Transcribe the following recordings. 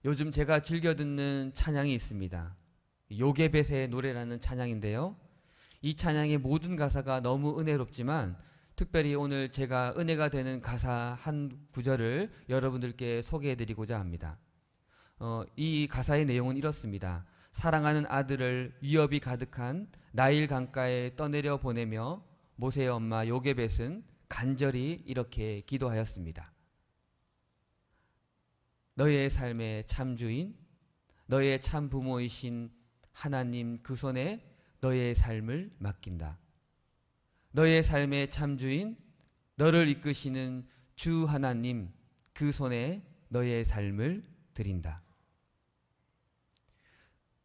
요즘 제가 즐겨 듣는 찬양이 있습니다. 요게벳의 노래라는 찬양인데요. 이 찬양의 모든 가사가 너무 은혜롭지만 특별히 오늘 제가 은혜가 되는 가사 한 구절을 여러분들께 소개해 드리고자 합니다. 이 가사의 내용은 이렇습니다. 사랑하는 아들을 위협이 가득한 나일 강가에 떠내려 보내며 모세의 엄마 요게벳은 간절히 이렇게 기도하였습니다. 너의 삶의 참주인, 너의 참 부모이신 하나님 그 손에 너의 삶을 맡긴다. 너의 삶의 참주인, 너를 이끄시는 주 하나님 그 손에 너의 삶을 드린다.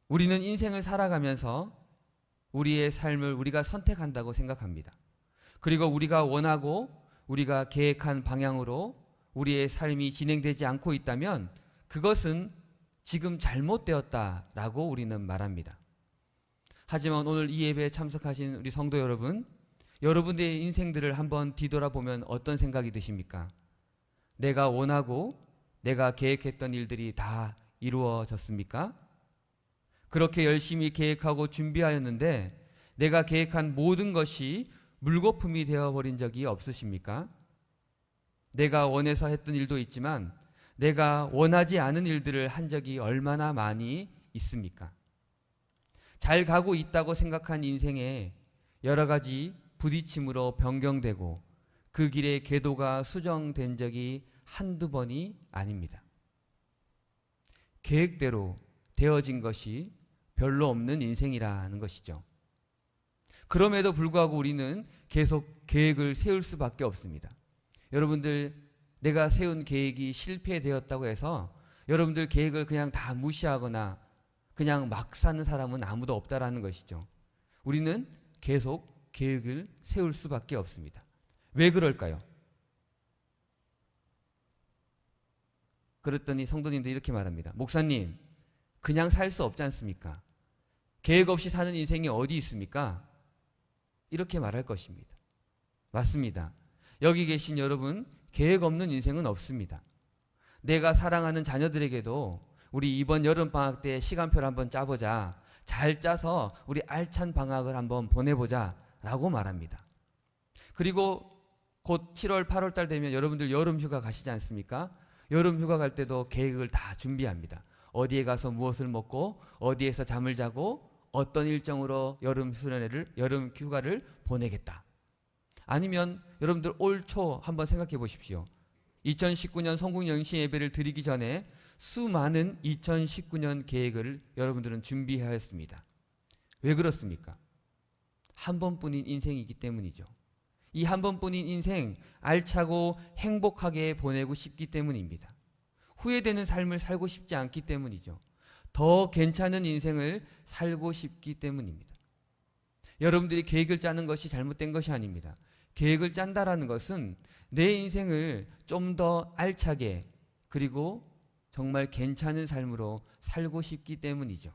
우리는 인생을 살아가면서 우리의 삶을 우리가 선택한다고 생각합니다. 그리고 우리가 원하고 우리가 계획한 방향으로 우리의 삶이 진행되지 않고 있다면 그것은 지금 잘못되었다라고 우리는 말합니다. 하지만 오늘 이 예배에 참석하신 우리 성도 여러분, 여러분의 인생들을 한번 뒤돌아보면 어떤 생각이 드십니까? 내가 원하고 내가 계획했던 일들이 다 이루어졌습니까? 그렇게 열심히 계획하고 준비하였는데 내가 계획한 모든 것이 물거품이 되어버린 적이 없으십니까? 내가 원해서 했던 일도 있지만 내가 원하지 않은 일들을 한 적이 얼마나 많이 있습니까? 잘 가고 있다고 생각한 인생에 여러 가지 부딪힘으로 변경되고 그 길의 궤도가 수정된 적이 한두 번이 아닙니다. 계획대로 되어진 것이 별로 없는 인생이라는 것이죠. 그럼에도 불구하고 우리는 계속 계획을 세울 수밖에 없습니다. 여러분들, 내가 세운 계획이 실패되었다고 해서 여러분들 계획을 그냥 다 무시하거나 그냥 막 사는 사람은 아무도 없다라는 것이죠. 우리는 계속 계획을 세울 수밖에 없습니다. 왜 그럴까요? 그랬더니 성도님도 이렇게 말합니다. 목사님, 그냥 살 수 없지 않습니까? 계획 없이 사는 인생이 어디 있습니까? 이렇게 말할 것입니다. 맞습니다. 여기 계신 여러분, 계획 없는 인생은 없습니다. 내가 사랑하는 자녀들에게도 우리 이번 여름방학 때 시간표를 한번 짜보자. 잘 짜서 우리 알찬 방학을 한번 보내보자 라고 말합니다. 그리고 곧 7월, 8월 달 되면 여러분들 여름휴가 가시지 않습니까? 여름휴가 갈 때도 계획을 다 준비합니다. 어디에 가서 무엇을 먹고 어디에서 잠을 자고 어떤 일정으로 여름휴가를 보내겠다. 아니면 여러분들 올 초 한번 생각해 보십시오. 2019년 성국연신 예배를 드리기 전에 수많은 2019년 계획을 여러분들은 준비하였습니다. 왜 그렇습니까? 한 번뿐인 인생이기 때문이죠. 이 한 번뿐인 인생 알차고 행복하게 보내고 싶기 때문입니다. 후회되는 삶을 살고 싶지 않기 때문이죠. 더 괜찮은 인생을 살고 싶기 때문입니다. 여러분들이 계획을 짜는 것이 잘못된 것이 아닙니다. 계획을 짠다라는 것은 내 인생을 좀 더 알차게 그리고 정말 괜찮은 삶으로 살고 싶기 때문이죠.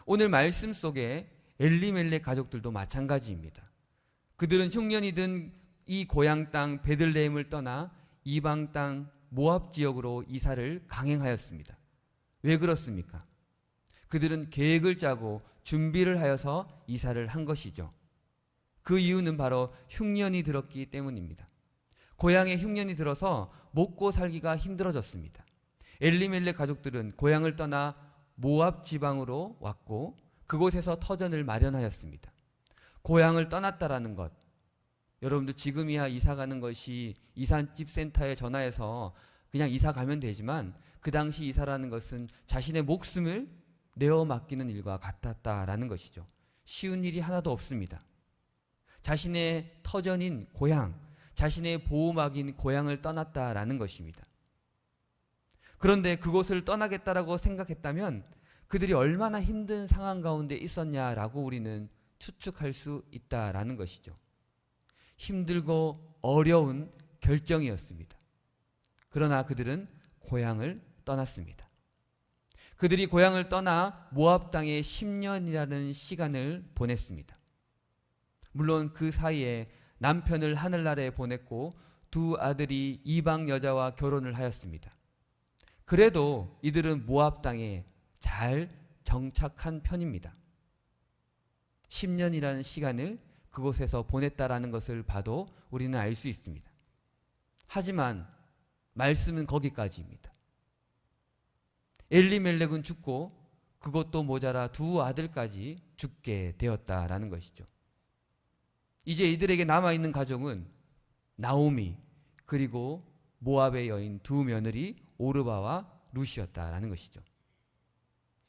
오늘 말씀 속에 엘리멜렉 가족들도 마찬가지입니다. 그들은 흉년이 든 이 고향 땅 베들레헴을 떠나 이방 땅 모압 지역으로 이사를 강행하였습니다. 왜 그렇습니까? 그들은 계획을 짜고 준비를 하여서 이사를 한 것이죠. 그 이유는 바로 흉년이 들었기 때문입니다. 고향에 흉년이 들어서 먹고 살기가 힘들어졌습니다. 엘리멜렉 가족들은 고향을 떠나 모압 지방으로 왔고 그곳에서 터전을 마련하였습니다. 고향을 떠났다라는 것, 여러분들 지금이야 이사 가는 것이 이삿집 센터에 전화해서 그냥 이사 가면 되지만 그 당시 이사라는 것은 자신의 목숨을 내어 맡기는 일과 같았다라는 것이죠. 쉬운 일이 하나도 없습니다. 자신의 터전인 고향, 자신의 보호막인 고향을 떠났다라는 것입니다. 그런데 그곳을 떠나겠다라고 생각했다면 그들이 얼마나 힘든 상황 가운데 있었냐라고 우리는 추측할 수 있다라는 것이죠. 힘들고 어려운 결정이었습니다. 그러나 그들은 고향을 떠났습니다. 그들이 고향을 떠나 모압 땅에 10년이라는 시간을 보냈습니다. 물론 그 사이에 남편을 하늘나라에 보냈고 두 아들이 이방 여자와 결혼을 하였습니다. 그래도 이들은 모압 땅에 잘 정착한 편입니다. 10년이라는 시간을 그곳에서 보냈다라는 것을 봐도 우리는 알 수 있습니다. 하지만 말씀은 거기까지입니다. 엘리멜렉은 죽고 그것도 모자라 두 아들까지 죽게 되었다라는 것이죠. 이제 이들에게 남아있는 가족은 나오미 그리고 모압의 여인 두 며느리 오르바와 룻이었다라는 것이죠.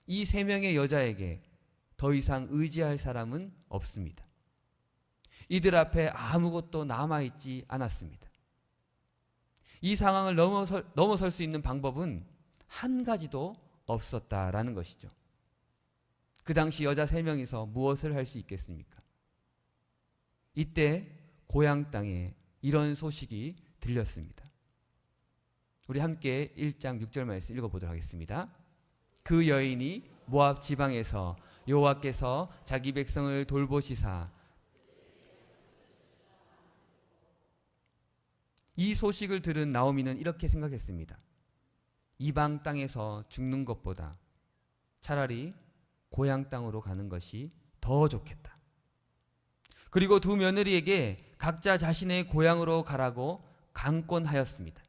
이 세 명의 여자에게 더 이상 의지할 사람은 없습니다. 이들 앞에 아무것도 남아있지 않았습니다. 이 상황을 넘어설 수 있는 방법은 한 가지도 없었다라는 것이죠. 그 당시 여자 세 명이서 무엇을 할 수 있겠습니까? 이때 고향 땅에 이런 소식이 들렸습니다. 우리 함께 1장 6절 말씀 읽어보도록 하겠습니다. 그 여인이 모압 지방에서 여호와께서 자기 백성을 돌보시사. 이 소식을 들은 나오미는 이렇게 생각했습니다. 이방 땅에서 죽는 것보다 차라리 고향 땅으로 가는 것이 더 좋겠다. 그리고 두 며느리에게 각자 자신의 고향으로 가라고 강권하였습니다.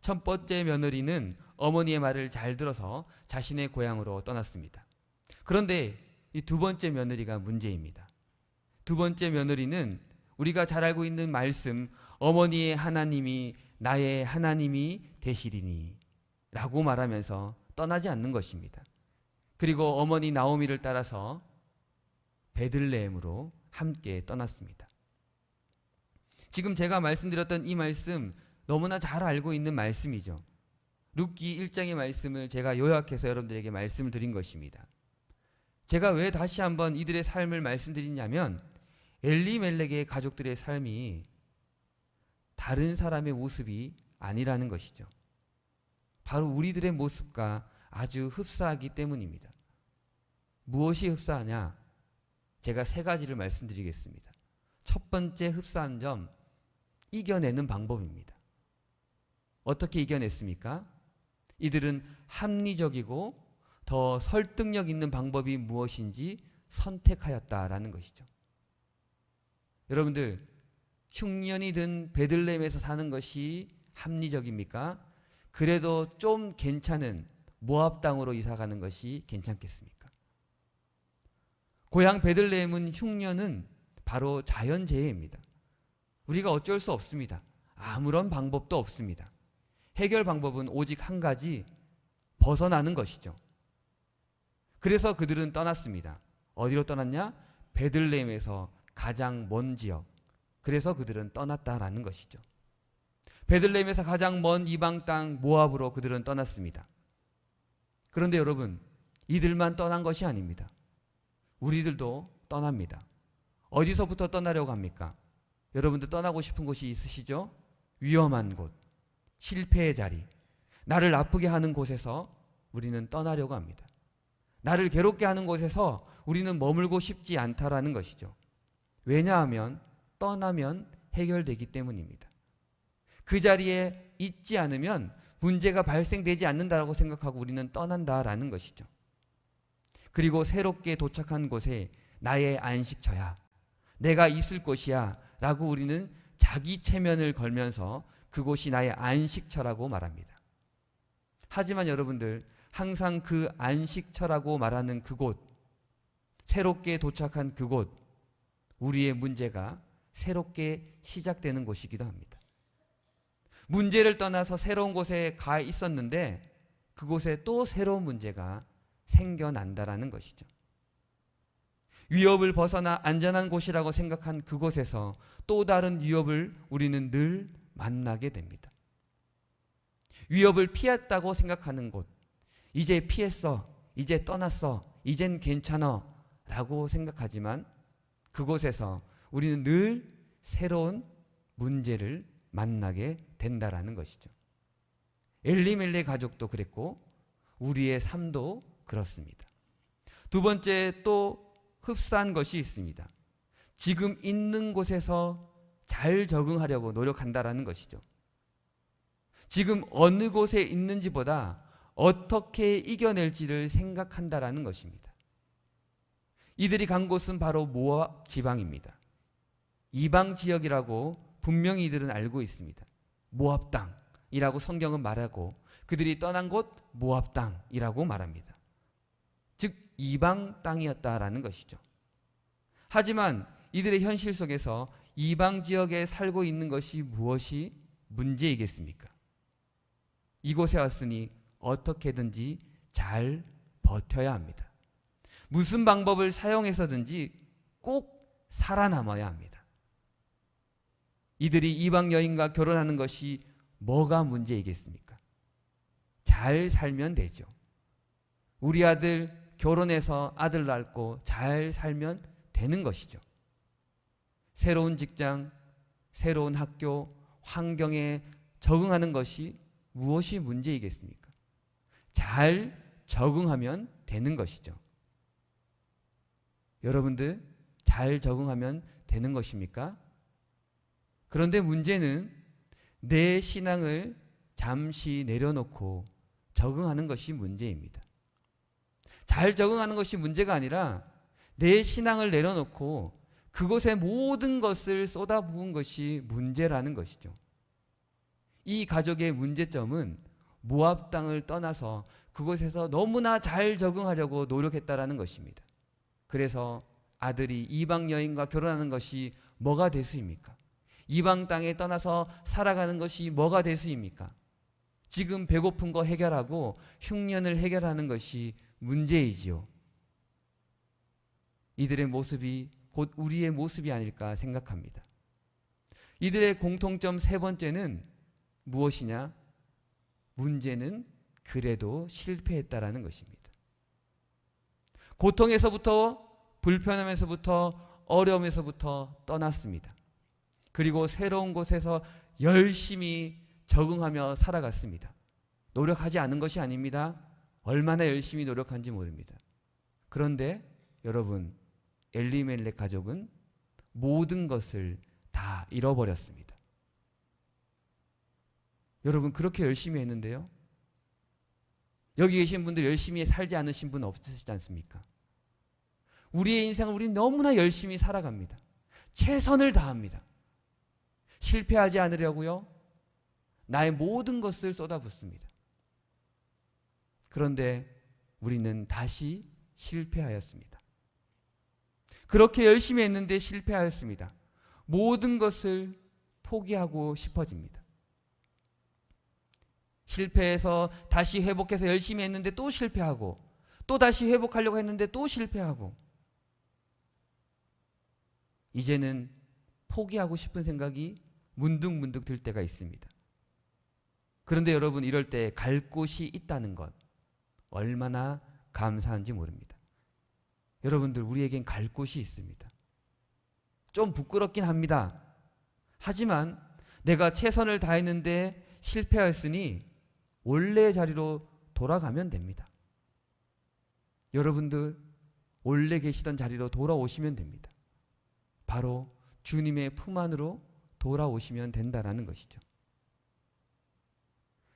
첫 번째 며느리는 어머니의 말을 잘 들어서 자신의 고향으로 떠났습니다. 그런데 이 두 번째 며느리가 문제입니다. 두 번째 며느리는 우리가 잘 알고 있는 말씀, 어머니의 하나님이 나의 하나님이 되시리니 라고 말하면서 떠나지 않는 것입니다. 그리고 어머니 나오미를 따라서 베들레헴으로 함께 떠났습니다. 지금 제가 말씀드렸던 이 말씀 너무나 잘 알고 있는 말씀이죠. 룻기 1장의 말씀을 제가 요약해서 여러분들에게 말씀을 드린 것입니다. 제가 왜 다시 한번 이들의 삶을 말씀드리냐면 엘리멜렉의 가족들의 삶이 다른 사람의 모습이 아니라는 것이죠. 바로 우리들의 모습과 아주 흡사하기 때문입니다. 무엇이 흡사하냐? 제가 세 가지를 말씀드리겠습니다. 첫 번째 흡사한 점, 이겨내는 방법입니다. 어떻게 이겨냈습니까? 이들은 합리적이고 더 설득력 있는 방법이 무엇인지 선택하였다라는 것이죠. 여러분들, 흉년이 든 베들레헴에서 사는 것이 합리적입니까? 그래도 좀 괜찮은 모압 땅으로 이사가는 것이 괜찮겠습니까? 고향 베들레헴은 흉년은 바로 자연재해입니다. 우리가 어쩔 수 없습니다. 아무런 방법도 없습니다. 해결 방법은 오직 한 가지, 벗어나는 것이죠. 그래서 그들은 떠났습니다. 어디로 떠났냐? 베들레헴에서 가장 먼 지역. 그래서 그들은 떠났다라는 것이죠. 베들레헴에서 가장 먼 이방 땅 모압으로 그들은 떠났습니다. 그런데 여러분, 이들만 떠난 것이 아닙니다. 우리들도 떠납니다. 어디서부터 떠나려고 합니까? 여러분들 떠나고 싶은 곳이 있으시죠? 위험한 곳, 실패의 자리, 나를 아프게 하는 곳에서 우리는 떠나려고 합니다. 나를 괴롭게 하는 곳에서 우리는 머물고 싶지 않다라는 것이죠. 왜냐하면 떠나면 해결되기 때문입니다. 그 자리에 있지 않으면 문제가 발생되지 않는다라고 생각하고 우리는 떠난다라는 것이죠. 그리고 새롭게 도착한 곳에 나의 안식처야, 내가 있을 곳이야 라고 우리는 자기 체면을 걸면서 그곳이 나의 안식처라고 말합니다. 하지만 여러분들, 항상 그 안식처라고 말하는 그곳, 새롭게 도착한 그곳, 우리의 문제가 새롭게 시작되는 곳이기도 합니다. 문제를 떠나서 새로운 곳에 가 있었는데 그곳에 또 새로운 문제가 생겨난다라는 것이죠. 위협을 벗어나 안전한 곳이라고 생각한 그곳에서 또 다른 위협을 우리는 늘 만나게 됩니다. 위협을 피했다고 생각하는 곳, 이제 피했어, 이제 떠났어, 이젠 괜찮아 라고 생각하지만 그곳에서 우리는 늘 새로운 문제를 만나게 된다라는 것이죠. 엘리멜렉 가족도 그랬고 우리의 삶도 그렇습니다. 두 번째, 또 흡사한 것이 있습니다. 지금 있는 곳에서 잘 적응하려고 노력한다라는 것이죠. 지금 어느 곳에 있는지보다 어떻게 이겨낼지를 생각한다라는 것입니다. 이들이 간 곳은 바로 모압 지방입니다. 이방 지역이라고 분명히 이들은 알고 있습니다. 모압 땅이라고 성경은 말하고 그들이 떠난 곳 모압 땅이라고 말합니다. 즉 이방 땅이었다라는 것이죠. 하지만 이들의 현실 속에서 이방 지역에 살고 있는 것이 무엇이 문제이겠습니까? 이곳에 왔으니 어떻게든지 잘 버텨야 합니다. 무슨 방법을 사용해서든지 꼭 살아남아야 합니다. 이들이 이방 여인과 결혼하는 것이 뭐가 문제이겠습니까? 잘 살면 되죠. 우리 아들 결혼해서 아들 낳고 잘 살면 되는 것이죠. 새로운 직장, 새로운 학교, 환경에 적응하는 것이 무엇이 문제이겠습니까? 잘 적응하면 되는 것이죠. 여러분들 잘 적응하면 되는 것입니까? 그런데 문제는 내 신앙을 잠시 내려놓고 적응하는 것이 문제입니다. 잘 적응하는 것이 문제가 아니라 내 신앙을 내려놓고 그곳에 모든 것을 쏟아부은 것이 문제라는 것이죠. 이 가족의 문제점은 모압 땅을 떠나서 그곳에서 너무나 잘 적응하려고 노력했다라는 것입니다. 그래서 아들이 이방 여인과 결혼하는 것이 뭐가 대수입니까? 이방 땅에 떠나서 살아가는 것이 뭐가 대수입니까? 지금 배고픈 거 해결하고 흉년을 해결하는 것이 문제이지요. 이들의 모습이 곧 우리의 모습이 아닐까 생각합니다. 이들의 공통점 세 번째는 무엇이냐? 문제는 그래도 실패했다라는 것입니다. 고통에서부터 불편함에서부터 어려움에서부터 떠났습니다. 그리고 새로운 곳에서 열심히 적응하며 살아갔습니다. 노력하지 않은 것이 아닙니다. 얼마나 열심히 노력한지 모릅니다. 그런데 여러분, 엘리멜렉 가족은 모든 것을 다 잃어버렸습니다. 여러분 그렇게 열심히 했는데요. 여기 계신 분들 열심히 살지 않으신 분 없으시지 않습니까? 우리의 인생을 우리는 너무나 열심히 살아갑니다. 최선을 다합니다. 실패하지 않으려고요. 나의 모든 것을 쏟아붓습니다. 그런데 우리는 다시 실패하였습니다. 그렇게 열심히 했는데 실패하였습니다. 모든 것을 포기하고 싶어집니다. 실패해서 다시 회복해서 열심히 했는데 또 실패하고 또 다시 회복하려고 했는데 또 실패하고 이제는 포기하고 싶은 생각이 문득문득 들 때가 있습니다. 그런데 여러분 이럴 때 갈 곳이 있다는 것 얼마나 감사한지 모릅니다. 여러분들 우리에겐 갈 곳이 있습니다. 좀 부끄럽긴 합니다. 하지만 내가 최선을 다했는데 실패했으니 원래의 자리로 돌아가면 됩니다. 여러분들 원래 계시던 자리로 돌아오시면 됩니다. 바로 주님의 품 안으로 돌아오시면 된다라는 것이죠.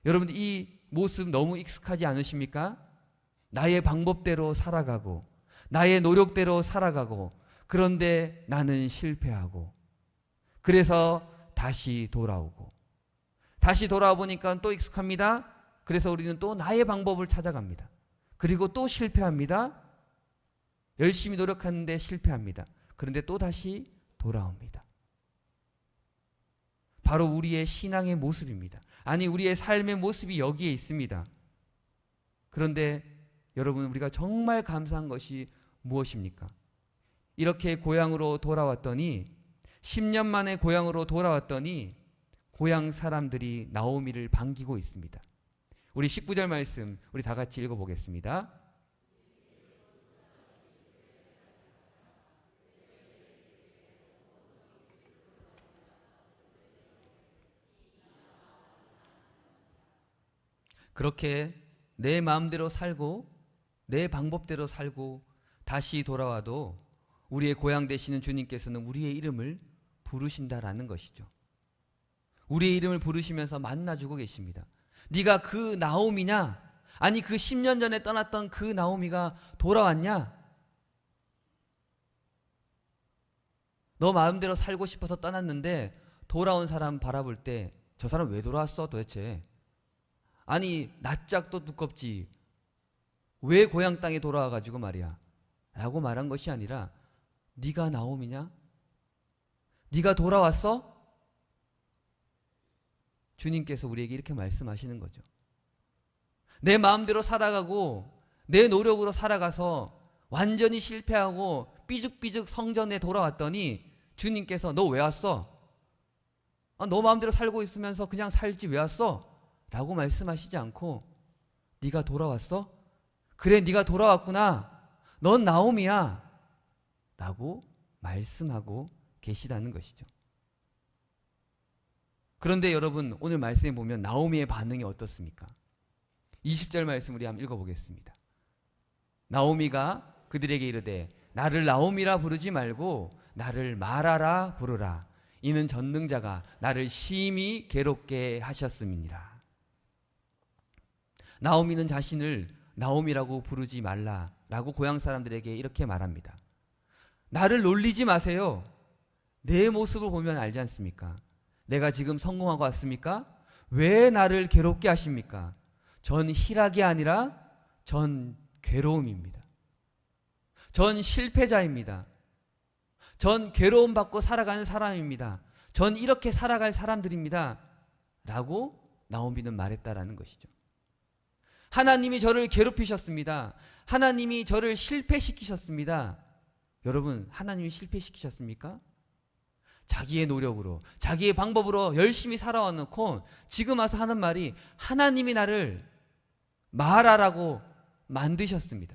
여러분 이 모습 너무 익숙하지 않으십니까? 나의 방법대로 살아가고 나의 노력대로 살아가고 그런데 나는 실패하고 그래서 다시 돌아오고 다시 돌아와 보니까 또 익숙합니다. 그래서 우리는 또 나의 방법을 찾아갑니다. 그리고 또 실패합니다. 열심히 노력하는데 실패합니다. 그런데 또 다시 돌아옵니다. 바로 우리의 신앙의 모습입니다. 아니 우리의 삶의 모습이 여기에 있습니다. 그런데 여러분 우리가 정말 감사한 것이 무엇입니까? 이렇게 고향으로 돌아왔더니 10년 만에 고향으로 돌아왔더니 고향 사람들이 나오미를 반기고 있습니다. 우리 19절 말씀 우리 다 같이 읽어보겠습니다. 그렇게 내 마음대로 살고 내 방법대로 살고 다시 돌아와도 우리의 고향 되시는 주님께서는 우리의 이름을 부르신다라는 것이죠. 우리의 이름을 부르시면서 만나주고 계십니다. 네가 그 나오미냐? 아니 그 10년 전에 떠났던 그 나오미가 돌아왔냐? 너 마음대로 살고 싶어서 떠났는데 돌아온 사람 바라볼 때 저 사람 왜 돌아왔어 도대체? 아니 낯짝도 두껍지 왜 고향 땅에 돌아와가지고 말이야 라고 말한 것이 아니라 네가 나오미냐? 네가 돌아왔어? 주님께서 우리에게 이렇게 말씀하시는 거죠. 내 마음대로 살아가고 내 노력으로 살아가서 완전히 실패하고 삐죽삐죽 성전에 돌아왔더니 주님께서 너 왜 왔어? 너 마음대로 살고 있으면서 그냥 살지 왜 왔어? 라고 말씀하시지 않고 네가 돌아왔어? 그래 네가 돌아왔구나. 넌 나오미야. 라고 말씀하고 계시다는 것이죠. 그런데 여러분 오늘 말씀에 보면 나오미의 반응이 어떻습니까? 20절 말씀 우리 한번 읽어보겠습니다. 나오미가 그들에게 이르되 나를 나오미라 부르지 말고 나를 마라라 부르라. 이는 전능자가 나를 심히 괴롭게 하셨음이니라. 나오미는 자신을 나오미라고 부르지 말라라고 고향 사람들에게 이렇게 말합니다. 나를 놀리지 마세요. 내 모습을 보면 알지 않습니까? 내가 지금 성공하고 왔습니까? 왜 나를 괴롭게 하십니까? 전 희락이 아니라 전 괴로움입니다. 전 실패자입니다. 전 괴로움 받고 살아가는 사람입니다. 전 이렇게 살아갈 사람들입니다. 라고 나오미는 말했다라는 것이죠. 하나님이 저를 괴롭히셨습니다. 하나님이 저를 실패시키셨습니다. 여러분, 하나님이 실패시키셨습니까? 자기의 노력으로, 자기의 방법으로 열심히 살아와 놓고 지금 와서 하는 말이 하나님이 나를 마라라고 만드셨습니다.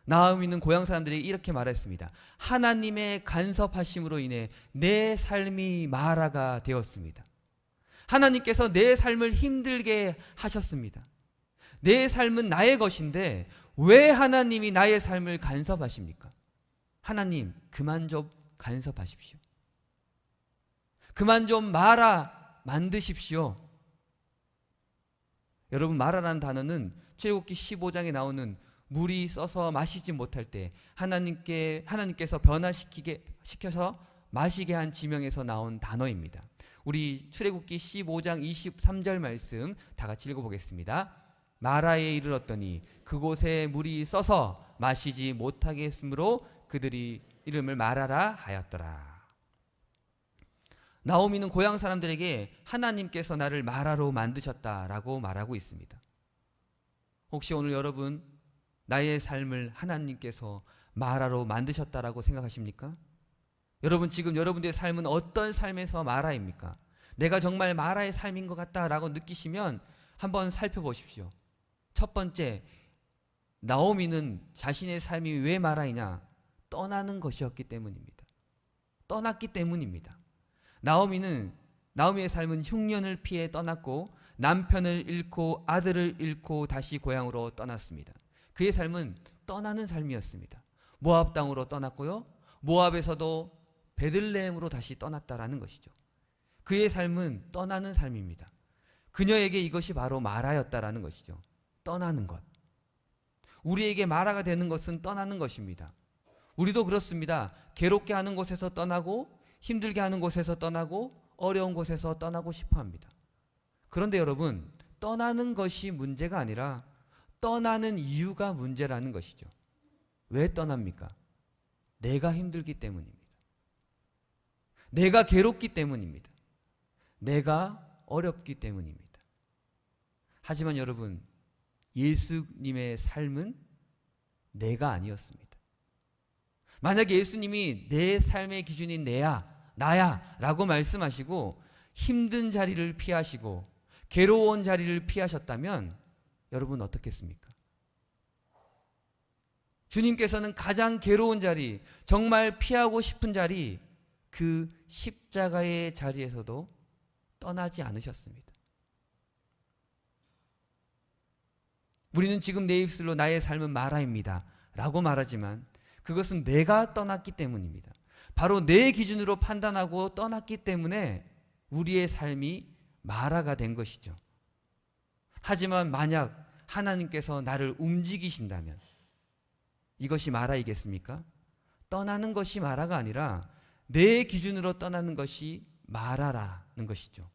나오미는 고향 사람들에게 이렇게 말했습니다. 하나님의 간섭하심으로 인해 내 삶이 마라가 되었습니다. 하나님께서 내 삶을 힘들게 하셨습니다. 내 삶은 나의 것인데 왜 하나님이 나의 삶을 간섭하십니까? 하나님, 그만 좀 간섭하십시오. 그만 좀 마라 만드십시오. 여러분, 마라라는 단어는 출애굽기 15장에 나오는 물이 써서 마시지 못할 때 하나님께서 변화시켜서 마시게 한 지명에서 나온 단어입니다. 우리 출애굽기 15장 23절 말씀 다 같이 읽어보겠습니다. 마라에 이르렀더니 그곳에 물이 써서 마시지 못하게 했으므로 그들이 이름을 마라라 하였더라. 나오미는 고향 사람들에게 하나님께서 나를 마라로 만드셨다라고 말하고 있습니다. 혹시 오늘 여러분 나의 삶을 하나님께서 마라로 만드셨다라고 생각하십니까? 여러분 지금 여러분들의 삶은 어떤 삶에서 마라입니까? 내가 정말 마라의 삶인 것 같다라고 느끼시면 한번 살펴보십시오. 첫 번째, 나오미는 자신의 삶이 왜 마라이냐? 떠나는 것이었기 때문입니다. 떠났기 때문입니다. 나오미의 삶은 흉년을 피해 떠났고 남편을 잃고 아들을 잃고 다시 고향으로 떠났습니다. 그의 삶은 떠나는 삶이었습니다. 모압 땅으로 떠났고요. 모압에서도 베들레헴으로 다시 떠났다라는 것이죠. 그의 삶은 떠나는 삶입니다. 그녀에게 이것이 바로 마라였다라는 것이죠. 떠나는 것. 우리에게 마라가 되는 것은 떠나는 것입니다. 우리도 그렇습니다. 괴롭게 하는 곳에서 떠나고 힘들게 하는 곳에서 떠나고 어려운 곳에서 떠나고 싶어 합니다. 그런데 여러분, 떠나는 것이 문제가 아니라 떠나는 이유가 문제라는 것이죠. 왜 떠납니까? 내가 힘들기 때문입니다. 내가 괴롭기 때문입니다. 내가 어렵기 때문입니다. 하지만 여러분, 예수님의 삶은 내가 아니었습니다. 만약에 예수님이 내 삶의 기준이 나야 라고 말씀하시고 힘든 자리를 피하시고 괴로운 자리를 피하셨다면 여러분 어떻겠습니까? 주님께서는 가장 괴로운 자리, 정말 피하고 싶은 자리, 그 십자가의 자리에서도 떠나지 않으셨습니다. 우리는 지금 내 입술로 나의 삶은 마라입니다 라고 말하지만 그것은 내가 떠났기 때문입니다. 바로 내 기준으로 판단하고 떠났기 때문에 우리의 삶이 마라가 된 것이죠. 하지만 만약 하나님께서 나를 움직이신다면 이것이 마라이겠습니까? 떠나는 것이 마라가 아니라 내 기준으로 떠나는 것이 마라라는 것이죠.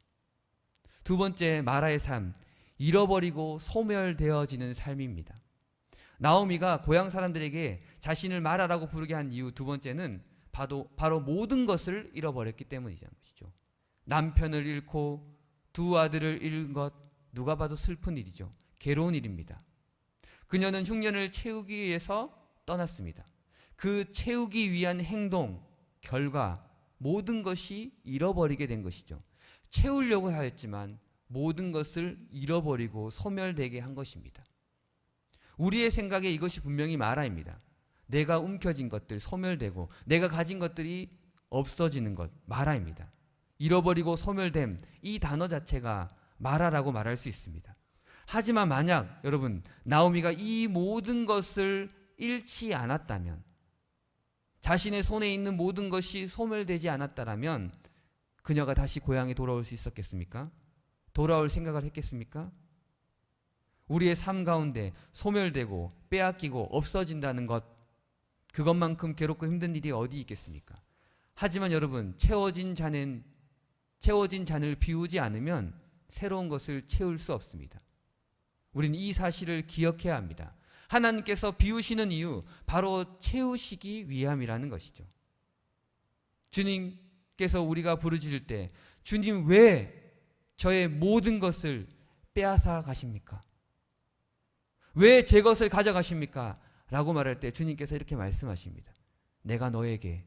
두 번째 마라의 삶, 잃어버리고 소멸되어지는 삶입니다. 나오미가 고향 사람들에게 자신을 마라라고 부르게 한 이유 두 번째는 바로 모든 것을 잃어버렸기 때문이라는 것이죠. 남편을 잃고 두 아들을 잃은 것, 누가 봐도 슬픈 일이죠. 괴로운 일입니다. 그녀는 흉년을 채우기 위해서 떠났습니다. 그 채우기 위한 행동, 결과 모든 것이 잃어버리게 된 것이죠. 채우려고 하였지만 모든 것을 잃어버리고 소멸되게 한 것입니다. 우리의 생각에 이것이 분명히 마라입니다. 내가 움켜쥔 것들 소멸되고 내가 가진 것들이 없어지는 것, 마라입니다. 잃어버리고 소멸됨, 이 단어 자체가 마라라고 말할 수 있습니다. 하지만 만약 여러분 나오미가 이 모든 것을 잃지 않았다면, 자신의 손에 있는 모든 것이 소멸되지 않았다면 그녀가 다시 고향에 돌아올 수 있었겠습니까? 돌아올 생각을 했겠습니까? 우리의 삶 가운데 소멸되고 빼앗기고 없어진다는 것, 그것만큼 괴롭고 힘든 일이 어디 있겠습니까? 하지만 여러분, 채워진 잔을 비우지 않으면 새로운 것을 채울 수 없습니다. 우리는 이 사실을 기억해야 합니다. 하나님께서 비우시는 이유, 바로 채우시기 위함이라는 것이죠. 주님께서 우리가 부르짖을 때 주님 왜 저의 모든 것을 빼앗아 가십니까? 왜 제 것을 가져가십니까? 라고 말할 때 주님께서 이렇게 말씀하십니다. 내가 너에게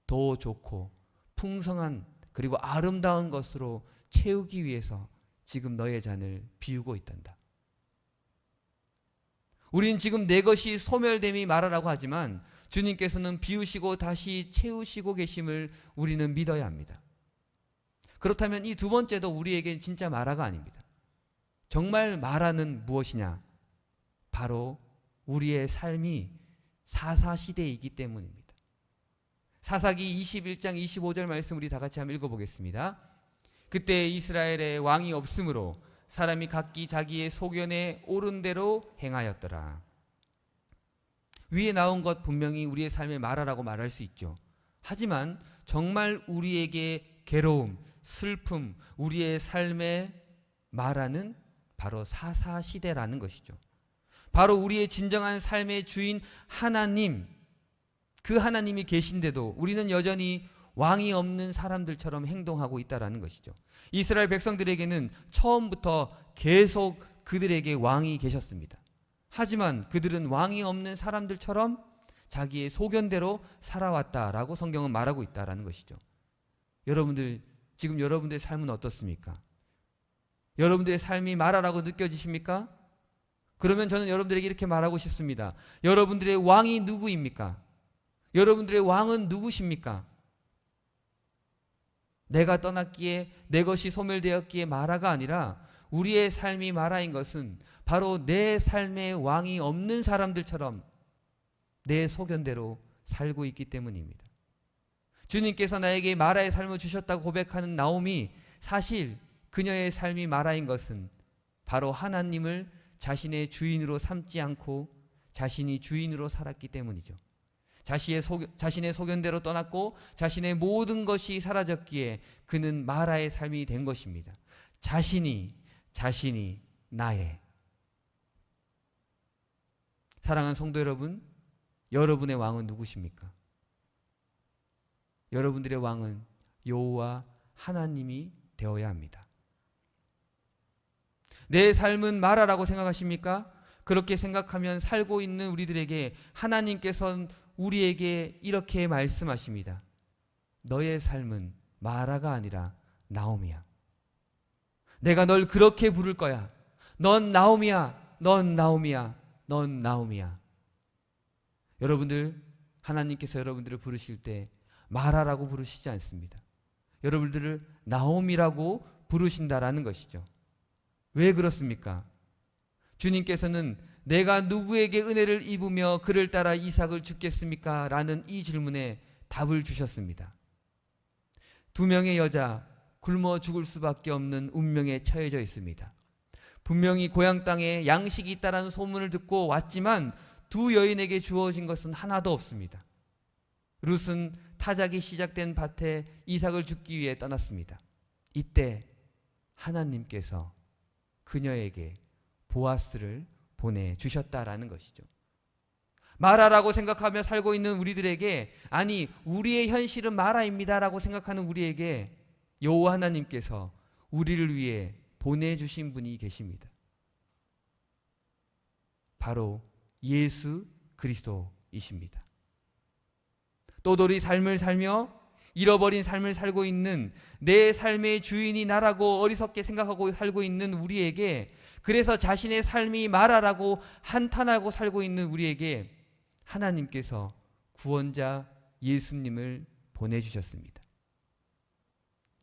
더 좋고 풍성한 그리고 아름다운 것으로 채우기 위해서 지금 너의 잔을 비우고 있단다. 우린 지금 내 것이 소멸됨이 마라라고 하지만 주님께서는 비우시고 다시 채우시고 계심을 우리는 믿어야 합니다. 그렇다면 이 두 번째도 우리에겐 진짜 마라가 아닙니다. 정말 마라는 무엇이냐? 바로 우리의 삶이 사사시대이기 때문입니다. 사사기 21장 25절 말씀 우리 다 같이 한번 읽어보겠습니다. 그때 이스라엘에 왕이 없으므로 사람이 각기 자기의 소견에 옳은 대로 행하였더라. 위에 나온 것 분명히 우리의 삶의 마라라고 말할 수 있죠. 하지만 정말 우리에게 괴로움, 슬픔, 우리의 삶의 마라는 바로 사사시대라는 것이죠. 바로 우리의 진정한 삶의 주인 하나님, 그 하나님이 계신데도 우리는 여전히 왕이 없는 사람들처럼 행동하고 있다는 것이죠. 이스라엘 백성들에게는 처음부터 계속 그들에게 왕이 계셨습니다. 하지만 그들은 왕이 없는 사람들처럼 자기의 소견대로 살아왔다라고 성경은 말하고 있다는 것이죠. 여러분들, 지금 여러분들의 삶은 어떻습니까? 여러분들의 삶이 마라라고 느껴지십니까? 그러면 저는 여러분들에게 이렇게 말하고 싶습니다. 여러분들의 왕이 누구입니까? 여러분들의 왕은 누구십니까? 내가 떠났기에 내 것이 소멸되었기에 마라가 아니라 우리의 삶이 마라인 것은 바로 내 삶의 왕이 없는 사람들처럼 내 소견대로 살고 있기 때문입니다. 주님께서 나에게 마라의 삶을 주셨다고 고백하는 나오미, 사실 그녀의 삶이 마라인 것은 바로 하나님을 자신의 주인으로 삼지 않고 자신이 주인으로 살았기 때문이죠. 자신의 소견대로 떠났고 자신의 모든 것이 사라졌기에 그는 마라의 삶이 된 것입니다. 자신이 나의. 사랑하는 성도 여러분, 여러분의 왕은 누구십니까? 여러분들의 왕은 여호와 하나님이 되어야 합니다. 내 삶은 마라라고 생각하십니까? 그렇게 생각하면 살고 있는 우리들에게 하나님께서는 우리에게 이렇게 말씀하십니다. 너의 삶은 마라가 아니라 나오미야. 내가 널 그렇게 부를 거야. 넌 나오미야. 넌 나오미야. 넌 나오미야. 여러분들, 하나님께서 여러분들을 부르실 때 마라라고 부르시지 않습니다. 여러분들을 나오미라고 부르신다라는 것이죠. 왜 그렇습니까? 주님께서는 내가 누구에게 은혜를 입으며 그를 따라 이삭을 주겠습니까? 라는 이 질문에 답을 주셨습니다. 두 명의 여자, 굶어 죽을 수밖에 없는 운명에 처해져 있습니다. 분명히 고향 땅에 양식이 있다라는 소문을 듣고 왔지만 두 여인에게 주어진 것은 하나도 없습니다. 룻은 타작이 시작된 밭에 이삭을 줍기 위해 떠났습니다. 이때 하나님께서 그녀에게 보아스를 보내주셨다라는 것이죠. 마라라고 생각하며 살고 있는 우리들에게, 아니 우리의 현실은 마라입니다라고 생각하는 우리에게 여호와 하나님께서 우리를 위해 보내주신 분이 계십니다. 바로 예수 그리스도이십니다. 또돌이 삶을 살며 잃어버린 삶을 살고 있는, 내 삶의 주인이 나라고 어리석게 생각하고 살고 있는 우리에게, 그래서 자신의 삶이 마라라고 한탄하고 살고 있는 우리에게 하나님께서 구원자 예수님을 보내주셨습니다.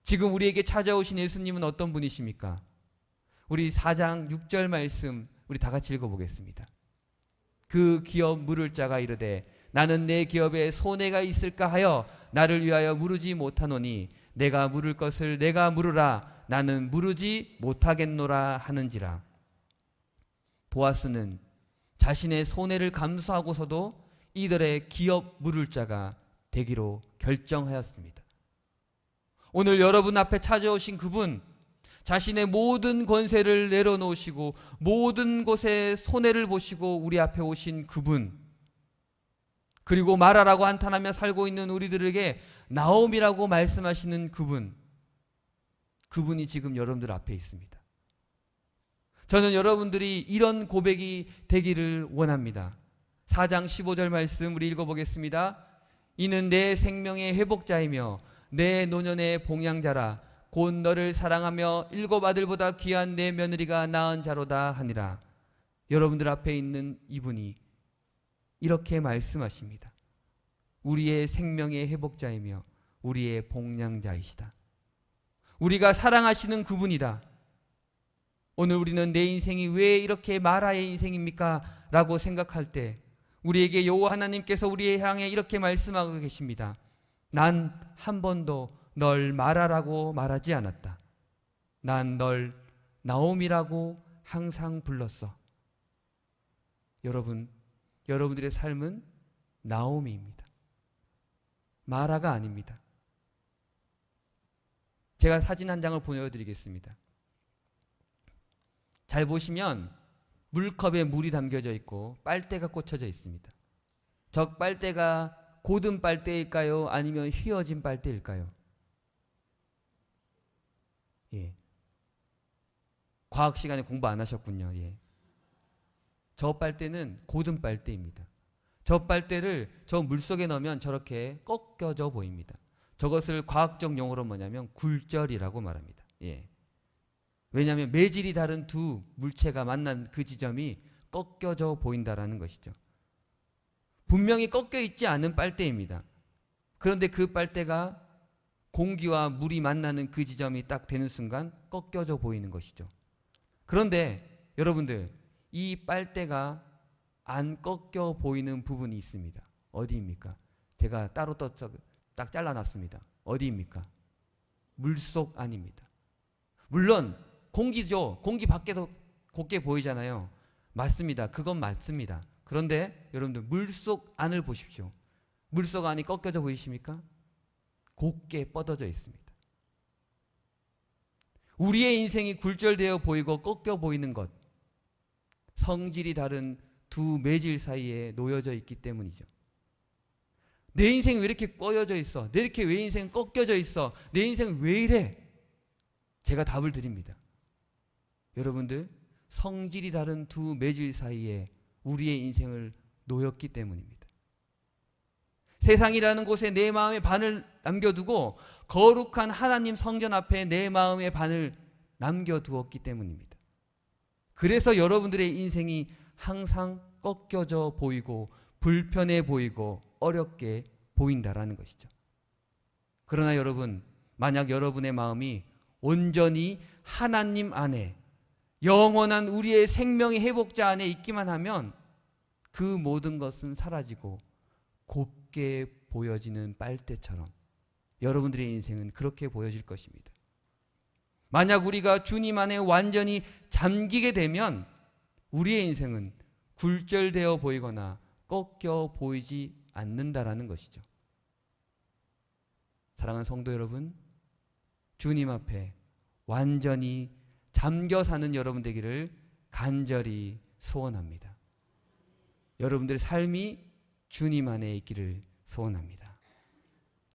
지금 우리에게 찾아오신 예수님은 어떤 분이십니까? 우리 4장 6절 말씀 우리 다 같이 읽어보겠습니다. 그 기업 물을 자가 이르되 나는 내 기업에 손해가 있을까 하여 나를 위하여 물으지 못하노니 내가 물을 것을 내가 물으라 나는 물으지 못하겠노라 하는지라. 보아스는 자신의 손해를 감수하고서도 이들의 기업 물을 자가 되기로 결정하였습니다. 오늘 여러분 앞에 찾아오신 그분, 자신의 모든 권세를 내려놓으시고 모든 곳에 손해를 보시고 우리 앞에 오신 그분, 그리고 마라라고 한탄하며 살고 있는 우리들에게 나옴이라고 말씀하시는 그분이 지금 여러분들 앞에 있습니다. 저는 여러분들이 이런 고백이 되기를 원합니다. 4장 15절 말씀 우리 읽어보겠습니다. 이는 내 생명의 회복자이며 내 노년의 봉양자라. 곧 너를 사랑하며 7 아들보다 귀한 내 며느리가 낳은 자로다 하니라. 여러분들 앞에 있는 이분이 이렇게 말씀하십니다. 우리의 생명의 회복자이며 우리의 봉양자이시다. 우리가 사랑하시는 그분이다. 오늘 우리는 내 인생이 왜 이렇게 마라의 인생입니까? 라고 생각할 때 우리에게 여호와 하나님께서 우리의 향해 이렇게 말씀하고 계십니다. 난 한 번도 널 마라라고 말하지 않았다. 난 널 나옴이라고 항상 불렀어. 여러분들의 삶은 나옴이입니다. 마라가 아닙니다. 제가 사진 한 장을 보여드리겠습니다. 잘 보시면 물컵에 물이 담겨져 있고 빨대가 꽂혀져 있습니다. 저 빨대가 고든 빨대일까요? 아니면 휘어진 빨대일까요? 예. 과학 시간에 공부 안 하셨군요. 예. 저 빨대는 고든 빨대입니다. 저 빨대를 저 물속에 넣으면 저렇게 꺾여져 보입니다. 저것을 과학적 용어로 뭐냐면 굴절이라고 말합니다. 예. 왜냐하면 매질이 다른 두 물체가 만난 그 지점이 꺾여져 보인다라는 것이죠. 분명히 꺾여 있지 않은 빨대입니다. 그런데 그 빨대가 공기와 물이 만나는 그 지점이 딱 되는 순간 꺾여져 보이는 것이죠. 그런데 여러분들, 이 빨대가 안 꺾여 보이는 부분이 있습니다. 어디입니까? 제가 따로 딱 잘라놨습니다. 어디입니까? 물속 안입니다. 물론 공기죠. 공기 밖에서 곱게 보이잖아요. 맞습니다. 그건 맞습니다. 그런데 여러분들 물속 안을 보십시오. 물속 안이 꺾여져 보이십니까? 곱게 뻗어져 있습니다. 우리의 인생이 굴절되어 보이고 꺾여 보이는 것, 성질이 다른 두 매질 사이에 놓여져 있기 때문이죠. 내 인생이 왜 이렇게 꺼여져 있어? 내 이렇게 왜 인생 꺾여져 있어? 내 인생 왜 이래? 제가 답을 드립니다. 여러분들, 성질이 다른 두 매질 사이에 우리의 인생을 놓였기 때문입니다. 세상이라는 곳에 내 마음의 반을 남겨두고 거룩한 하나님 성전 앞에 내 마음의 반을 남겨두었기 때문입니다. 그래서 여러분들의 인생이 항상 꺾여져 보이고 불편해 보이고 어렵게 보인다라는 것이죠. 그러나 여러분, 만약 여러분의 마음이 온전히 하나님 안에, 영원한 우리의 생명의 회복자 안에 있기만 하면 그 모든 것은 사라지고 곱게 보여지는 빨대처럼 여러분들의 인생은 그렇게 보여질 것입니다. 만약 우리가 주님 안에 완전히 잠기게 되면 우리의 인생은 굴절되어 보이거나 꺾여 보이지 않는다라는 것이죠. 사랑하는 성도 여러분, 주님 앞에 완전히 잠겨 사는 여러분 되기를 간절히 소원합니다. 여러분들의 삶이 주님 안에 있기를 소원합니다.